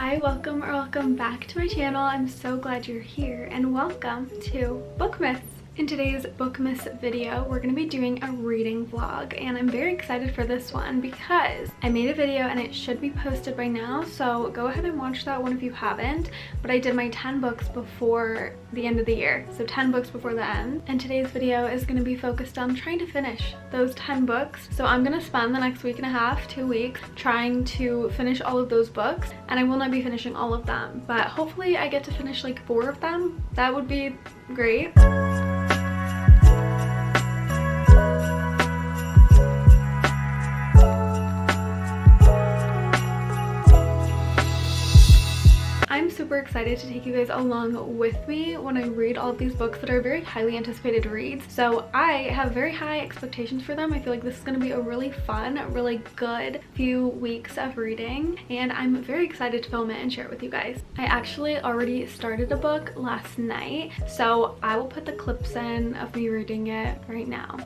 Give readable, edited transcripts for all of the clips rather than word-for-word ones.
Hi, welcome back to my channel. I'm so glad you're here and welcome to Bookmas. In today's Bookmas video, we're going to be doing a reading vlog, and I'm very excited for this one because I made a video and it should be posted by now, so go ahead and watch that one if you haven't. But I did my 10 books before the end of the year, so 10 books before the end, and today's video is going to be focused on trying to finish those 10 books. So I'm going to spend the next week and a half, 2 weeks, trying to finish all of those books, and I will not be finishing all of them, but hopefully I get to finish like 4 of them. That would be great. I'm super excited to take you guys along with me when I read all of these books that are very highly anticipated reads. So I have very high expectations for them. I feel like this is going to be a really fun, really good few weeks of reading, and I'm very excited to film it and share it with you guys. I actually already started a book last night, so I will put the clips in of me reading it right now.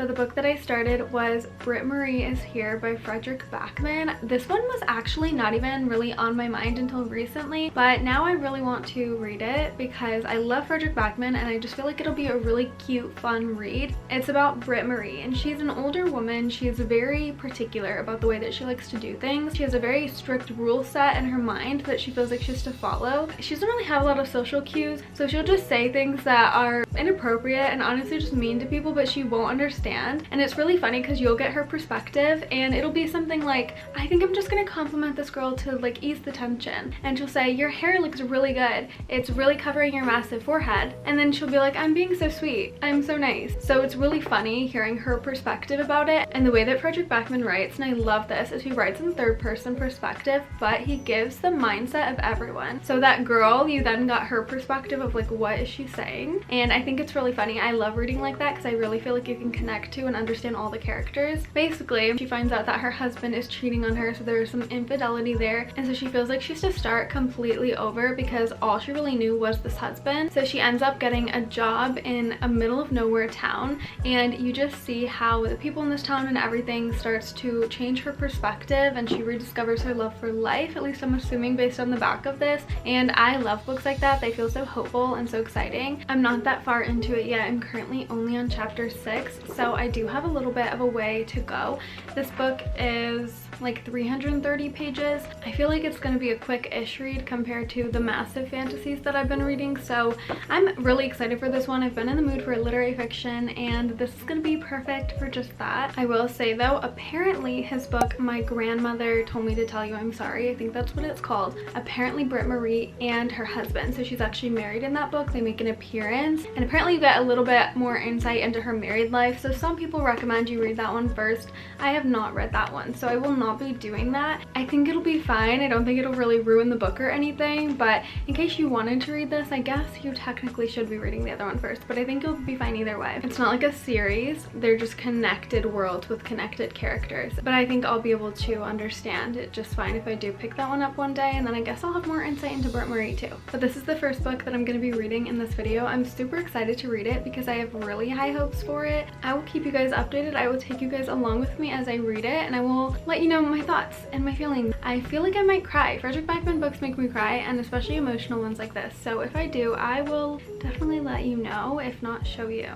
The book that I started was Britt-Marie Is Here by Fredrik Backman. This one was actually not even really on my mind until recently, but now I really want to read it because I love Fredrik Backman and I just feel like it'll be a really cute, fun read. It's about Britt-Marie, and she's an older woman. She's very particular about the way that she likes to do things. She has a very strict rule set in her mind that she feels like she has to follow. She doesn't really have a lot of social cues, so she'll just say things that are inappropriate and honestly just mean to people, but she won't understand. And it's really funny because you'll get her perspective and it'll be something like, I think I'm just gonna compliment this girl to like ease the tension, and she'll say, your hair looks really good, it's really covering your massive forehead, and then she'll be like, I'm being so sweet, I'm so nice. So it's really funny hearing her perspective about it. And the way that Fredrik Backman writes, and I love this, is he writes in third person perspective, but he gives the mindset of everyone. So that girl, you then got her perspective of like, what is she saying? And I think it's really funny. I love reading like that because I really feel like you can connect to and understand all the characters. Basically, she finds out that her husband is cheating on her, so there's some infidelity there, and so she feels like she has to start completely over because all she really knew was this husband. So she ends up getting a job in a middle of nowhere town, and you just see how the people in this town and everything starts to change her perspective, and she rediscovers her love for life, at least I'm assuming based on the back of this. And I love books like that. They feel so hopeful and so exciting. I'm not that far into it yet. I'm currently only on chapter 6, so I do have a little bit of a way to go. This book is like 330 pages. I feel like it's going to be a quick-ish read compared to the massive fantasies that I've been reading, so I'm really excited for this one. I've been in the mood for literary fiction, and this is going to be perfect for just that. I will say though, apparently his book, My Grandmother Told Me to Tell You I'm Sorry, I think that's what it's called. Apparently Britt-Marie and her husband, so she's actually married in that book, they make an appearance, and apparently you get a little bit more insight into her married life. So some people recommend you read that one first. I have not read that one, so I will not be doing that. I think it'll be fine. I don't think it'll really ruin the book or anything, but in case you wanted to read this, I guess you technically should be reading the other one first, but I think you'll be fine either way. It's not like a series, they're just connected worlds with connected characters, but I think I'll be able to understand it just fine if I do pick that one up one day, and then I guess I'll have more insight into Britt-Marie too. But this is the first book that I'm going to be reading in this video. I'm super excited to read it because I have really high hopes for it. I will keep you guys updated. I will take you guys along with me as I read it, and I will let you know my thoughts and my feelings. I feel like I might cry. Fredrik Backman books make me cry, and especially emotional ones like this. So if I do, I will definitely let you know, if not show you.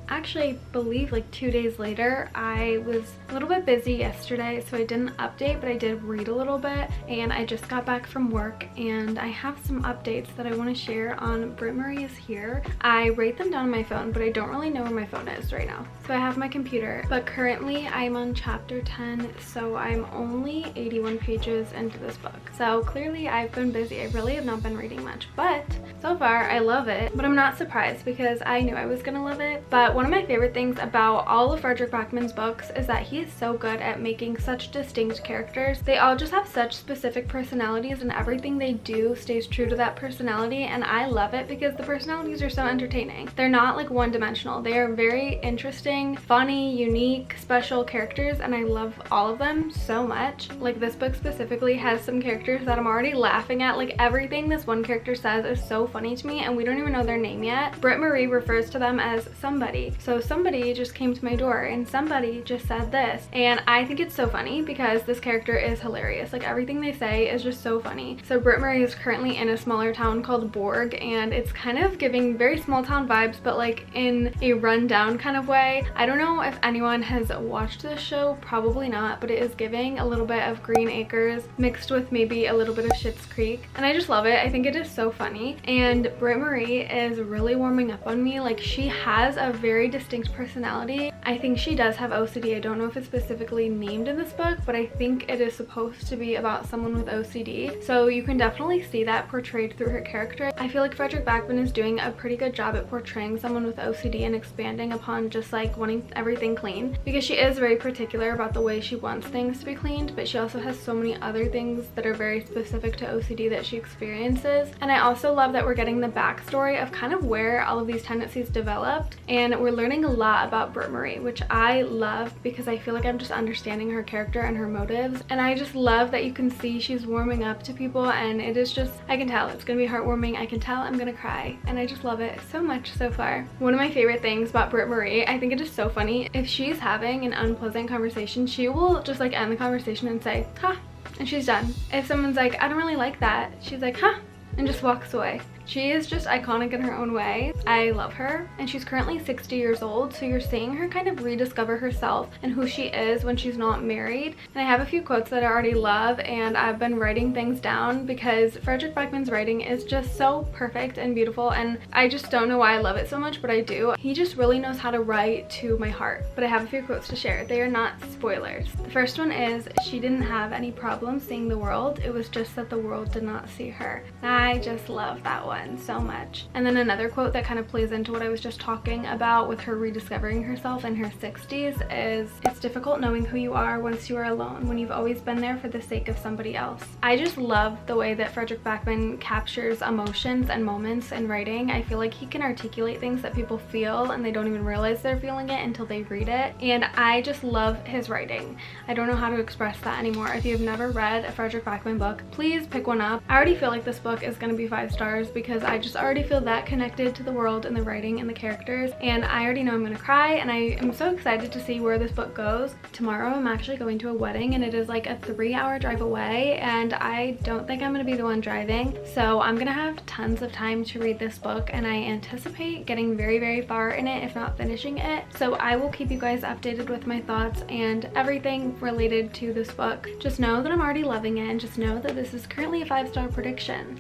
Actually, I believe like 2 days later. I was a little bit busy yesterday, so I didn't update, but I did read a little bit, and I just got back from work and I have some updates that I want to share on Britt-Marie Is Here. I write them down on my phone, but I don't really know where my phone is right now. So I have my computer, but currently I'm on chapter 10, so I'm only 81 pages into this book. So clearly I've been busy. I really have not been reading much, but So far, I love it, but I'm not surprised because I knew I was gonna love it. But one of my favorite things about all of Fredrik Backman's books is that he is so good at making such distinct characters. They all just have such specific personalities, and everything they do stays true to that personality, and I love it because the personalities are so entertaining. They're not like one-dimensional. They are very interesting, funny, unique, special characters, and I love all of them so much. Like, this book specifically has some characters that I'm already laughing at. Like, everything this one character says is so funny to me, and we don't even know their name yet. Britt-Marie refers to them as somebody. So somebody just came to my door and somebody just said this, and I think it's so funny because this character is hilarious. Like, everything they say is just so funny. So Britt-Marie is currently in a smaller town called Borg, and it's kind of giving very small town vibes, but like in a rundown kind of way. I don't know if anyone has watched this show, probably not, but it is giving a little bit of Green Acres mixed with maybe a little bit of Schitt's Creek, and I just love it. I think it is so funny, and Britt-Marie is really warming up on me. Like, she has a very distinct personality. I think she does have OCD. I don't know if it's specifically named in this book, but I think it is supposed to be about someone with OCD, so you can definitely see that portrayed through her character. I feel like Fredrik Backman is doing a pretty good job at portraying someone with OCD and expanding upon just like wanting everything clean, because she is very particular about the way she wants things to be cleaned, but she also has so many other things that are very specific to OCD that she experiences. And I also love that we're getting the backstory of kind of where all of these tendencies developed, and we're learning a lot about Britt-Marie, which I love because I feel like I'm just understanding her character and her motives. And I just love that you can see she's warming up to people, and it is just, I can tell it's gonna be heartwarming. I can tell I'm gonna cry, and I just love it so much so far. One of my favorite things about Britt-Marie, I think it is so funny, if she's having an unpleasant conversation, she will just like end the conversation and say, huh, and she's done. If someone's like, I don't really like that, she's like, huh, and just walks away. She is just iconic in her own way. I love her, and she's currently 60 years old, so you're seeing her kind of rediscover herself and who she is when she's not married. And I have a few quotes that I already love, and I've been writing things down because Fredrik Backman's writing is just so perfect and beautiful, and I just don't know why I love it so much, but I do. He just really knows how to write to my heart. But I have a few quotes to share. They are not spoilers. The first one is, she didn't have any problem seeing the world, it was just that the world did not see her. And I just love that one so much. And then another quote that kind of plays into what I was just talking about with her rediscovering herself in her 60s is, it's difficult knowing who you are once you are alone, when you've always been there for the sake of somebody else. I just love the way that Fredrik Backman captures emotions and moments in writing. I feel like he can articulate things that people feel and they don't even realize they're feeling it until they read it, and I just love his writing. I don't know how to express that anymore. If you've never read a Fredrik Backman book, please pick one up. I already feel like this book is going to be 5 stars because I just already feel that connected to the world and the writing and the characters, and I already know I'm gonna cry, and I am so excited to see where this book goes. Tomorrow I'm actually going to a wedding, and it is like a 3-hour drive away, and I don't think I'm gonna be the one driving, so I'm gonna have tons of time to read this book, and I anticipate getting very, very far in it, if not finishing it. So I will keep you guys updated with my thoughts and everything related to this book. Just know that I'm already loving it, and just know that this is currently a 5-star prediction.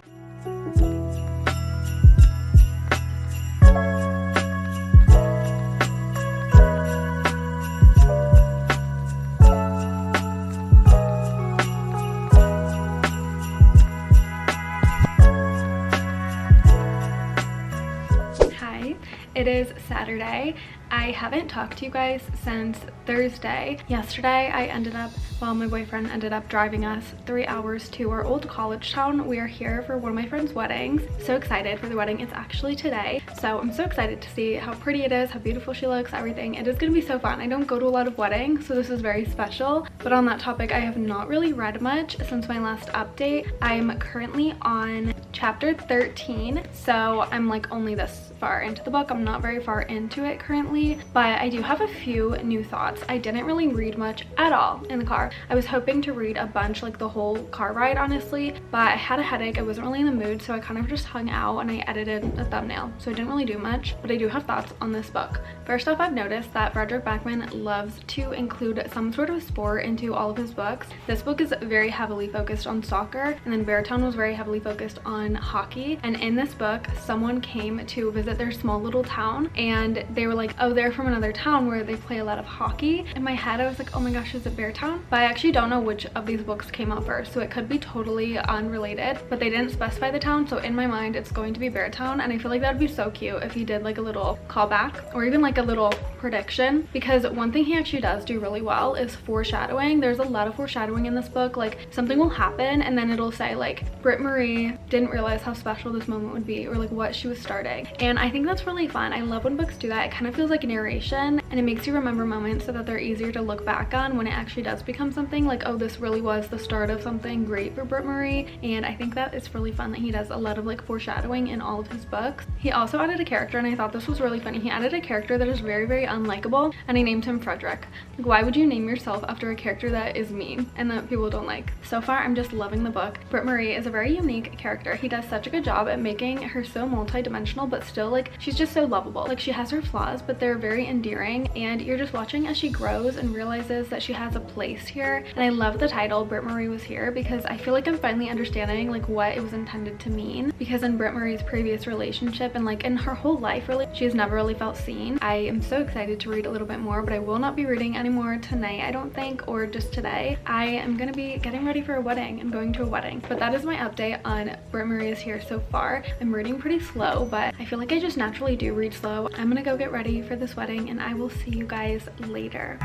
It is Saturday. I haven't talked to you guys since Thursday. Yesterday my boyfriend ended up driving us 3 hours to our old college town. We are here for one of my friend's weddings. So excited for the wedding. It's actually today. So I'm so excited to see how pretty it is, how beautiful she looks, everything. It is gonna be so fun. I don't go to a lot of weddings, so this is very special. But on that topic, I have not really read much since my last update. I am currently on chapter 13, so I'm like only this far into the book. I'm not very far into it currently, but I do have a few new thoughts. I didn't really read much at all in the car. I was hoping to read a bunch like the whole car ride, honestly, but I had a headache. I wasn't really in the mood, so I kind of just hung out and I edited a thumbnail, so I didn't really do much, but I do have thoughts on this book. First off, I've noticed that Fredrik Backman loves to include some sort of sport into all of his books. This book is very heavily focused on soccer, and then Beartown was very heavily focused on in hockey, and in this book someone came to visit their small little town and they were like, oh, they're from another town where they play a lot of hockey. In my head I was like, oh my gosh, is it Beartown? But I actually don't know which of these books came out first, so it could be totally unrelated, but they didn't specify the town, so in my mind it's going to be Beartown. And I feel like that would be so cute if he did like a little callback or even like a little prediction, because one thing he actually does do really well is foreshadowing. There's a lot of foreshadowing in this book. Like something will happen and then it'll say like Britt-Marie didn't realize how special this moment would be, or like what she was starting. And I think that's really fun. I love when books do that. It kind of feels like a narration and it makes you remember moments so that they're easier to look back on when it actually does become something like, oh, this really was the start of something great for Britt-Marie. And I think that it's really fun that he does a lot of like foreshadowing in all of his books. He also added a character, and I thought this was really funny. He added a character that is very, very unlikable, and he named him Frederick. Like, why would you name yourself after a character that is mean and that people don't like? So far I'm just loving the book. Britt-Marie is a very unique character. He does such a good job at making her so multi-dimensional, but still like she's just so lovable. Like she has her flaws, but they're very endearing, and you're just watching as she grows and realizes that she has a place here. And I love the title Britt-Marie Was Here, because I feel like I'm finally understanding like what it was intended to mean, because in Britt-Marie's previous relationship and like in her whole life really, she's never really felt seen. I am so excited to read a little bit more, but I will not be reading anymore tonight, I don't think, or just today. I am gonna be getting ready for a wedding and going to a wedding. But that is my update on Britt-Marie Is Here so far. I'm reading pretty slow, but I feel like I just naturally do read slow. I'm gonna go get ready for this wedding and I will see you guys later.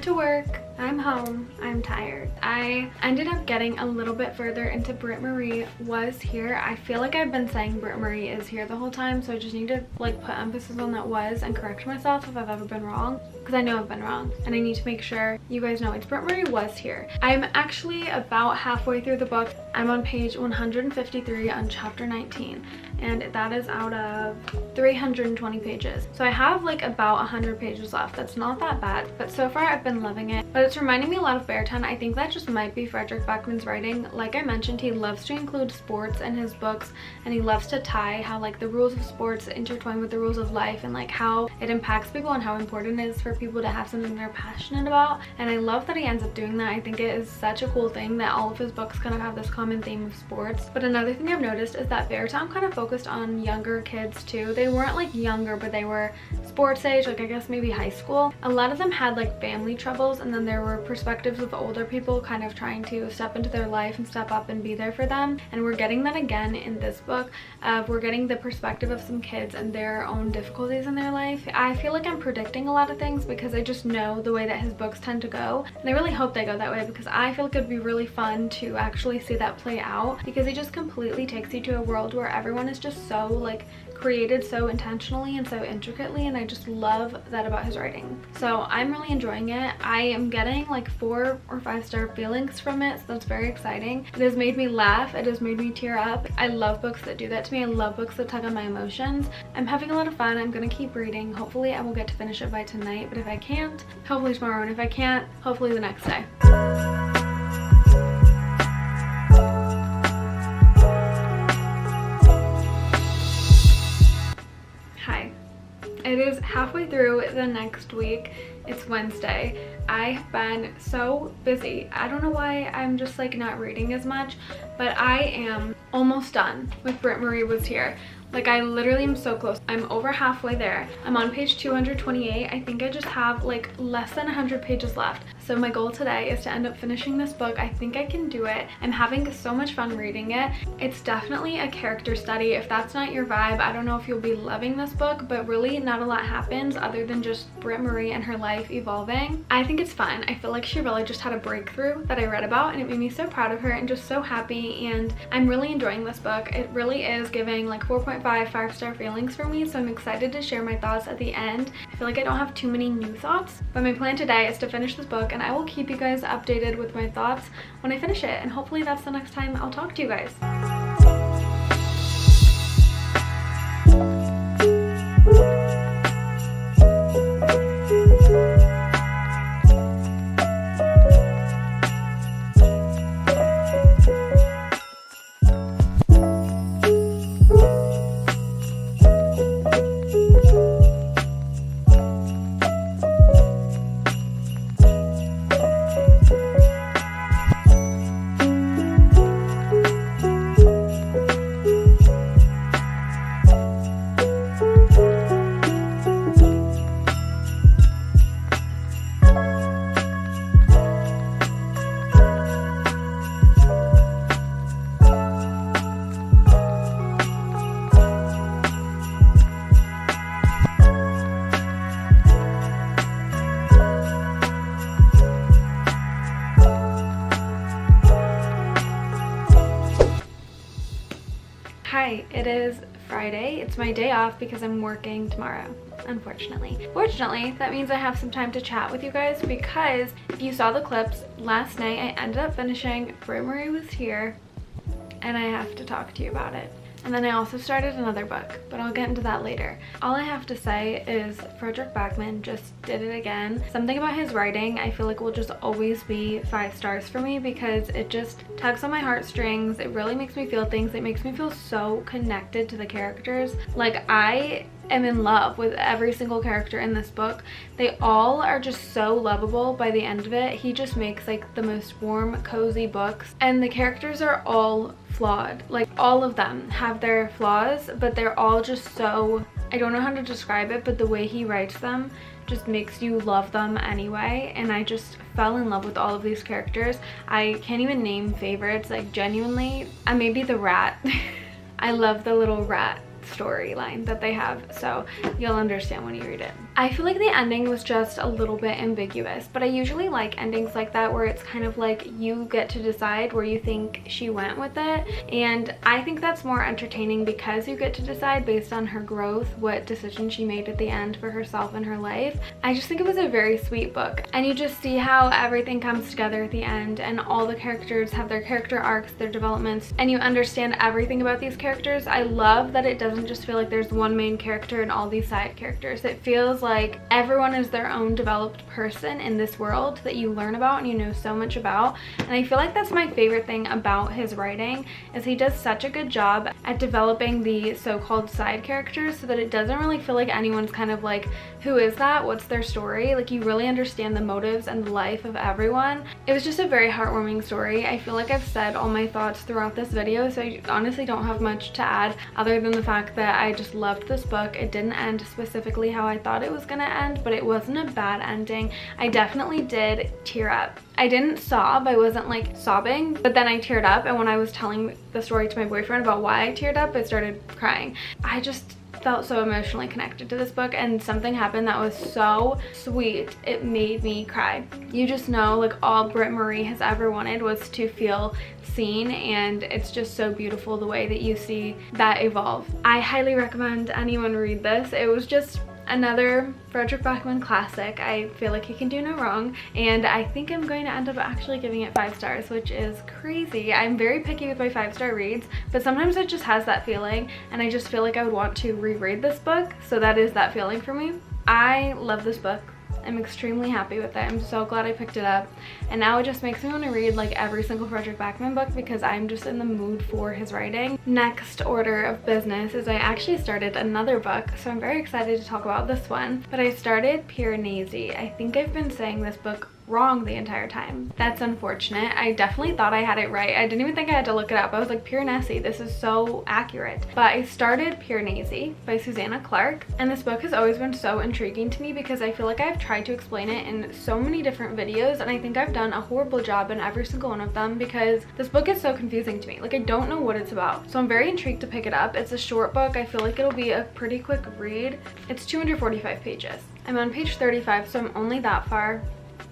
To work, I'm home, I'm tired. I ended up getting a little bit further into Britt-Marie Was Here. I feel like I've been saying Britt-Marie Is Here the whole time, so I just need to like put emphasis on that was and correct myself if I've ever been wrong, because I know I've been wrong and I need to make sure you guys know it's Britt-Marie Was Here. I'm actually about halfway through the book. I'm on page 153 on chapter 19, and that is out of 320 pages. So I have like about 100 pages left. That's not that bad, but so far I've been loving it. But it's reminding me a lot of Beartown. I think that just might be Frederick Backman's writing. Like I mentioned, he loves to include sports in his books, and he loves to tie how like the rules of sports intertwine with the rules of life, and like how it impacts people and how important it is for people to have something they're passionate about. And I love that he ends up doing that. I think it is such a cool thing that all of his books kind of have this common theme of sports. But another thing I've noticed is that Beartown kind of focused on younger kids too. They weren't like younger, but they were sports age, like I guess maybe high school. A lot of them had like family troubles, and then there were perspectives of older people kind of trying to step into their life and step up and be there for them. And we're getting that again in this book. We're getting the perspective of some kids and their own difficulties in their life. I feel like I'm predicting a lot of things because I just know the way that his books tend to go, and I really hope they go that way, because I feel like it'd be really fun to actually see that play out, because he just completely takes you to a world where everyone is just so like created so intentionally and so intricately, and I just love that about his writing. So I'm really enjoying it. I am getting like 4 or 5 star feelings from it, so that's very exciting. It has made me laugh, it has made me tear up. I love books that do that to me. I love books that tug on my emotions. I'm having a lot of fun. I'm gonna keep reading. Hopefully I will get to finish it by tonight, but if I can't, hopefully tomorrow, and if I can't, hopefully the next day. It is halfway through the next week. It's Wednesday. I have been so busy. I don't know why I'm just like not reading as much, but I am almost done with Britt-Marie Was Here. Like I literally am so close. I'm over halfway there. I'm on page 228. I think I just have like less than 100 pages left. So my goal today is to end up finishing this book. I think I can do it. I'm having so much fun reading it. It's definitely a character study. If that's not your vibe, I don't know if you'll be loving this book, but really not a lot happens other than just Britt-Marie and her life evolving. I think it's fun. I feel like she really just had a breakthrough that I read about, and it made me so proud of her and just so happy, and I'm really enjoying this book. It really is giving like 4.5 5-star feelings for me, so I'm excited to share my thoughts at the end. I feel like I don't have too many new thoughts, but my plan today is to finish this book, and I will keep you guys updated with my thoughts when I finish it, and hopefully that's the next time I'll talk to you guys. Hi, it is Friday. It's my day off because I'm working tomorrow, unfortunately. Fortunately, that means I have some time to chat with you guys because if you saw the clips, last night I ended up finishing Britt-Marie Was Here and I have to talk to you about it. And then I also started another book, but I'll get into that later. All I have to say is Fredrik Backman just did it again. Something about his writing I feel like will just always be 5 stars for me because it just tugs on my heartstrings. It really makes me feel things. It makes me feel so connected to the characters. Like, I am in love with every single character in this book. They all are just so lovable by the end of it. He just makes like the most warm, cozy books, and the characters are all flawed. Like, all of them have their flaws, but they're all just so, I don't know how to describe it, but the way he writes them just makes you love them anyway. And I just fell in love with all of these characters. I can't even name favorites, like genuinely. Maybe the rat. I love the little rat storyline that they have, so you'll understand when you read it. I feel like the ending was just a little bit ambiguous, but I usually like endings like that where it's kind of like you get to decide where you think she went with it, and I think that's more entertaining because you get to decide based on her growth what decision she made at the end for herself and her life. I just think it was a very sweet book, and you just see how everything comes together at the end and all the characters have their character arcs, their developments, and you understand everything about these characters. I love that it doesn't just feel like there's one main character and all these side characters. It feels like everyone is their own developed person in this world that you learn about and you know so much about. And I feel like that's my favorite thing about his writing, is he does such a good job at developing the so-called side characters so that it doesn't really feel like anyone's kind of like, who is that? What's their story? Like, you really understand the motives and the life of everyone. It was just a very heartwarming story. I feel like I've said all my thoughts throughout this video, so I honestly don't have much to add other than the fact that I just loved this book. It didn't end specifically how I thought it was gonna end, but it wasn't a bad ending. I definitely did tear up. I didn't sob, I wasn't like sobbing, but then I teared up, and when I was telling the story to my boyfriend about why I teared up, I started crying. I just felt so emotionally connected to this book, and something happened that was so sweet. It made me cry. You just know, like, all Britt-Marie has ever wanted was to feel seen, and it's just so beautiful the way that you see that evolve. I highly recommend anyone read this. It was just another Fredrik Backman classic. I feel like he can do no wrong, and I think I'm going to end up actually giving it 5 stars, which is crazy. I'm very picky with my 5-star reads, but sometimes it just has that feeling, and I just feel like I would want to reread this book, so that is that feeling for me. I love this book. I'm extremely happy with it. I'm so glad I picked it up, and now it just makes me want to read like every single Fredrik Backman book because I'm just in the mood for his writing. Next order of business is I actually started another book, so I'm very excited to talk about this one. But I started Piranesi. I think I've been saying this book wrong the entire time. That's unfortunate. I definitely thought I had it right. I didn't even think I had to look it up. I was like, Piranesi, this is so accurate. But I started Piranesi by Susanna Clarke, and this book has always been so intriguing to me because I feel like I've tried to explain it in so many different videos, and I think I've done a horrible job in every single one of them because this book is so confusing to me. Like, I don't know what it's about. So I'm very intrigued to pick it up. It's a short book. I feel like it'll be a pretty quick read. It's 245 pages. I'm on page 35, so I'm only that far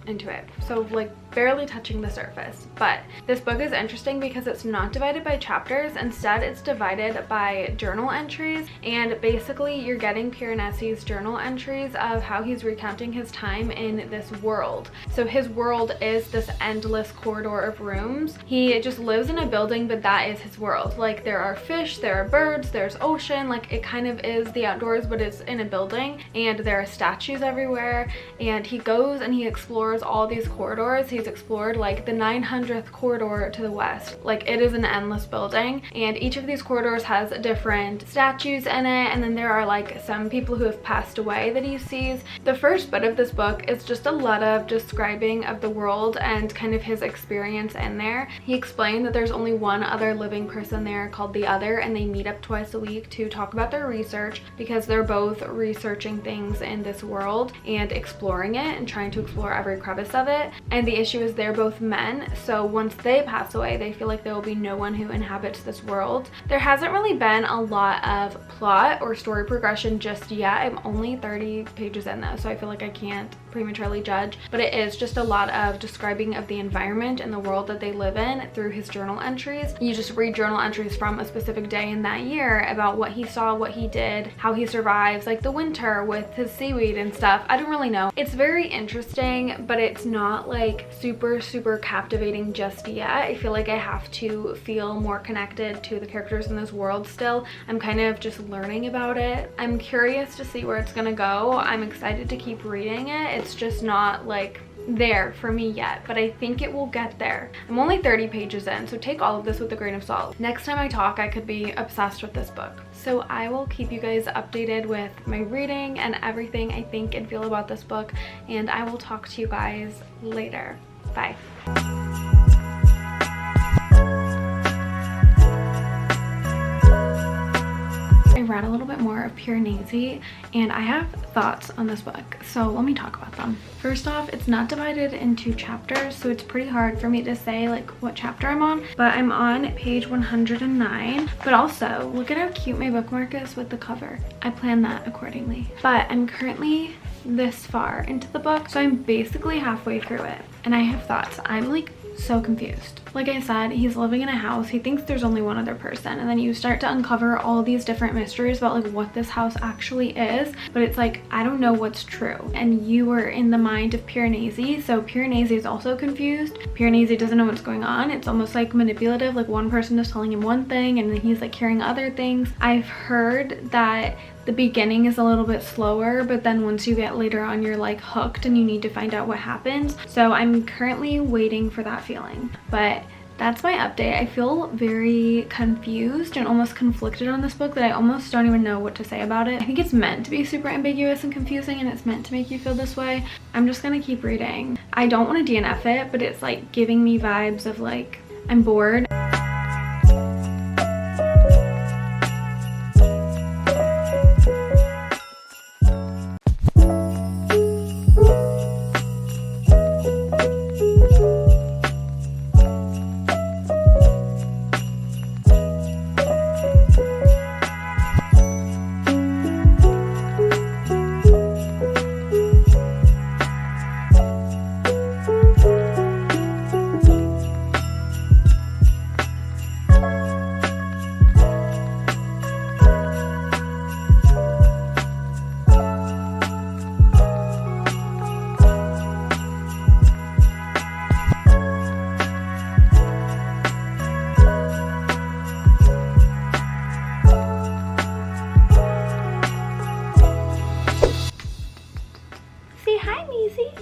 into it, so like barely touching the surface. But this book is interesting because it's not divided by chapters. Instead, it's divided by journal entries, and basically you're getting Piranesi's journal entries of how he's recounting his time in this world. So his world is this endless corridor of rooms. He just lives in a building, but that is his world. Like, there are fish, there are birds, there's ocean, like it kind of is the outdoors, but it's in a building, and there are statues everywhere, and he goes and he explores all these corridors. He's explored like the 900th corridor to the west. Like, it is an endless building, and each of these corridors has different statues in it, and then there are like some people who have passed away that he sees. The first bit of this book is just a lot of describing of the world and kind of his experience in there. He explained that there's only one other living person there called the Other, and they meet up twice a week to talk about their research because they're both researching things in this world and exploring it and trying to explore every crevice of it. And the issue issue is they're both men, so once they pass away, they feel like there will be no one who inhabits this world. There hasn't really been a lot of plot or story progression just yet. I'm only 30 pages in though, so I feel like I can't prematurely judge, but it is just a lot of describing of the environment and the world that they live in through his journal entries. You just read journal entries from a specific day in that year about what he saw, what he did, how he survives like the winter with his seaweed and stuff. I don't really know. It's very interesting, but it's not like super captivating just yet. I feel like I have to feel more connected to the characters in this world still. I'm kind of just learning about it. I'm curious to see where it's gonna go. I'm excited to keep reading it. It's just not like there for me yet, but I think it will get there. I'm only 30 pages in, so take all of this with a grain of salt. Next time I talk, I could be obsessed with this book. So I will keep you guys updated with my reading and everything I think and feel about this book, and I will talk to you guys later. Bye. I read a little bit more of Piranesi and I have thoughts on this book, so let me talk about them. First off, it's not divided into chapters, so it's pretty hard for me to say like what chapter I'm on, but I'm on page 109. But also, look at how cute my bookmark is with the cover. I planned that accordingly. But I'm currently this far into the book, so I'm basically halfway through it, and I have thoughts. I'm like so confused. Like I said, he's living in a house. He thinks there's only one other person, and then you start to uncover all these different mysteries about like what this house actually is, but it's like I don't know what's true. And you are in the mind of Piranesi, so Piranesi is also confused. Piranesi doesn't know what's going on. It's almost like manipulative, like one person is telling him one thing and then he's like hearing other things. I've heard that the beginning is a little bit slower, but then once you get later on, you're like hooked and you need to find out what happens. So I'm currently waiting for that feeling, but that's my update. I feel very confused and almost conflicted on this book that I almost don't even know what to say about it. I think it's meant to be super ambiguous and confusing, and it's meant to make you feel this way. I'm just gonna keep reading. I don't want to DNF it, but it's like giving me vibes of like I'm bored.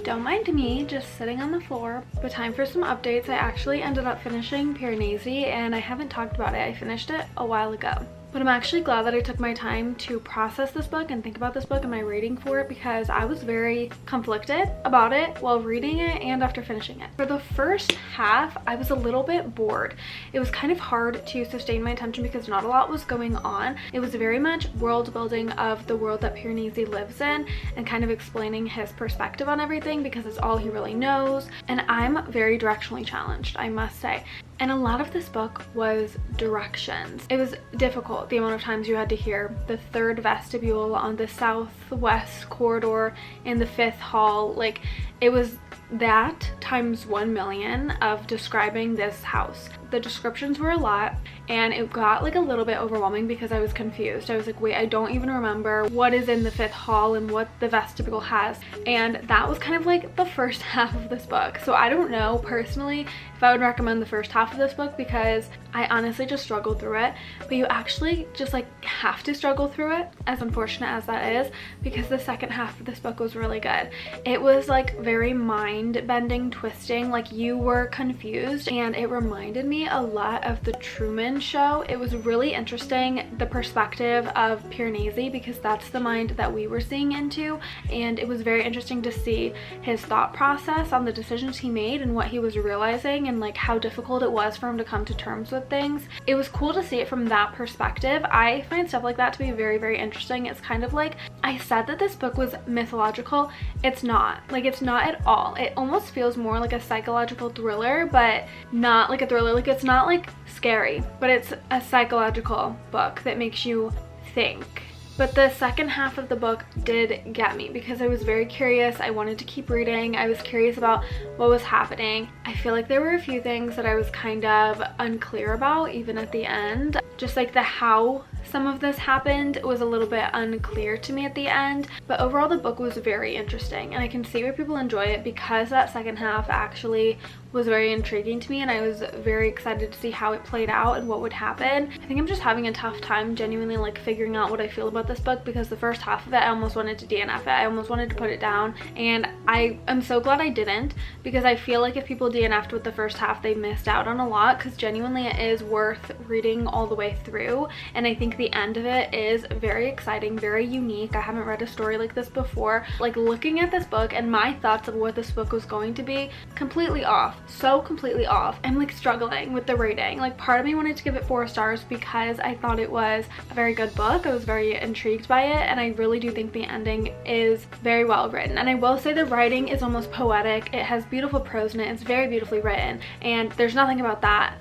Don't mind me just sitting on the floor, but time for some updates. I actually ended up finishing Piranesi and I haven't talked about it. I finished it a while ago. But I'm actually glad that I took my time to process this book and think about this book and my rating for it, because I was very conflicted about it while reading it and after finishing it. For the first half, I was a little bit bored. It was kind of hard to sustain my attention because not a lot was going on. It was very much world building of the world that Piranesi lives in and kind of explaining his perspective on everything because it's all he really knows. And I'm very directionally challenged, I must say. And a lot of this book was directions. It was difficult, the amount of times you had to hear the third vestibule on the southwest corridor in the fifth hall. Like, it was that times 1,000,000 of describing this house. The descriptions were a lot and it got like a little bit overwhelming because I was confused. I was like, wait, I don't even remember what is in the fifth hall and what the vestibule has. And that was kind of like the first half of this book. So I don't know personally if I would recommend the first half of this book because I honestly just struggled through it. But you actually just like have to struggle through it, as unfortunate as that is, because the second half of this book was really good. It was like very mind-bending, twisting, like you were confused, and it reminded me a lot of the Truman Show. It was really interesting, the perspective of Piranesi, because that's the mind that we were seeing into, and it was very interesting to see his thought process on the decisions he made and what he was realizing and like how difficult it was for him to come to terms with things. It was cool to see it from that perspective. I find stuff like that to be very, very interesting. It's kind of like I said that this book was mythological. It's not. Like, it's not at all. It almost feels more like a psychological thriller, but not like a thriller. Like, it's not like scary, but it's a psychological book that makes you think. But the second half of the book did get me because I was very curious. I wanted to keep reading. I was curious about what was happening. I feel like there were a few things that I was kind of unclear about even at the end. Just like the how some of this happened was a little bit unclear to me at the end, but overall the book was very interesting, and I can see why people enjoy it because that second half actually was very intriguing to me, and I was very excited to see how it played out and what would happen. I think I'm just having a tough time genuinely like figuring out what I feel about this book because the first half of it I almost wanted to DNF it. I almost wanted to put it down, and I am so glad I didn't, because I feel like if people DNF'd with the first half they missed out on a lot, because genuinely it is worth reading all the way through, and I think the end of it is very exciting, very unique. I haven't read a story like this before. Like, looking at this book and my thoughts of what this book was going to be, completely off. So completely off. I'm like struggling with the rating. Like, part of me wanted to give it 4 stars because I thought it was a very good book. I was very intrigued by it, and I really do think the ending is very well written. And I will say the writing is almost poetic. It has beautiful prose in it. It's very beautifully written, and there's nothing about that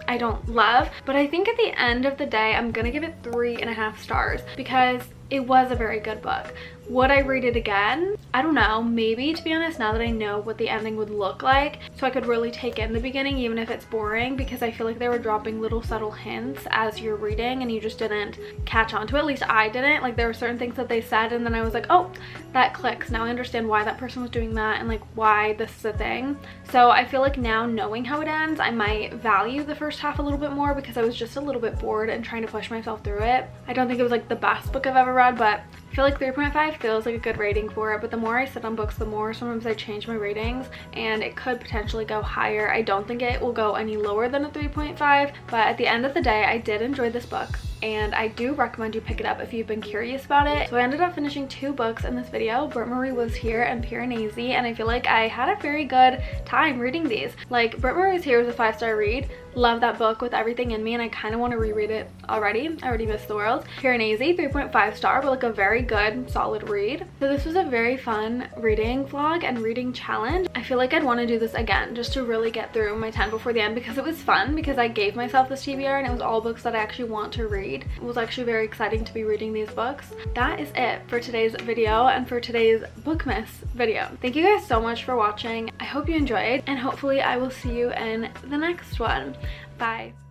I don't love, but I think at the end of the day I'm gonna give it 3.5 stars because it was a very good book. Would I read it again? I don't know, maybe, to be honest, now that I know what the ending would look like, so I could really take in the beginning even if it's boring, because I feel like they were dropping little subtle hints as you're reading and you just didn't catch on to it. At least I didn't. Like, there were certain things that they said and then I was like, oh, that clicks. Now I understand why that person was doing that and like why this is a thing. So I feel like now, knowing how it ends, I might value the first half a little bit more because I was just a little bit bored and trying to push myself through it. I don't think it was like the best book I've ever read, but I feel like 3.5 feels like a good rating for it. But the more I sit on books, the more sometimes I change my ratings, and it could potentially go higher. I don't think it will go any lower than a 3.5, but at the end of the day I did enjoy this book, and I do recommend you pick it up if you've been curious about it. So I ended up finishing 2 books in this video, Britt-Marie Was Here and Piranesi, and I feel like I had a very good time reading these. Like, Britt-Marie Was Here was a 5-star read. Love that book with everything in me, and I kind of want to reread it already. I already missed the world. Piranesi, 3.5 star, but like a very good solid read. So this was a very fun reading vlog and reading challenge. I feel like I'd want to do this again just to really get through my 10 before the end, because it was fun, because I gave myself this TBR and it was all books that I actually want to read. It was actually very exciting to be reading these books. That is it for today's video and for today's Bookmas video. Thank you guys so much for watching. I hope you enjoyed, and hopefully I will see you in the next one. Bye.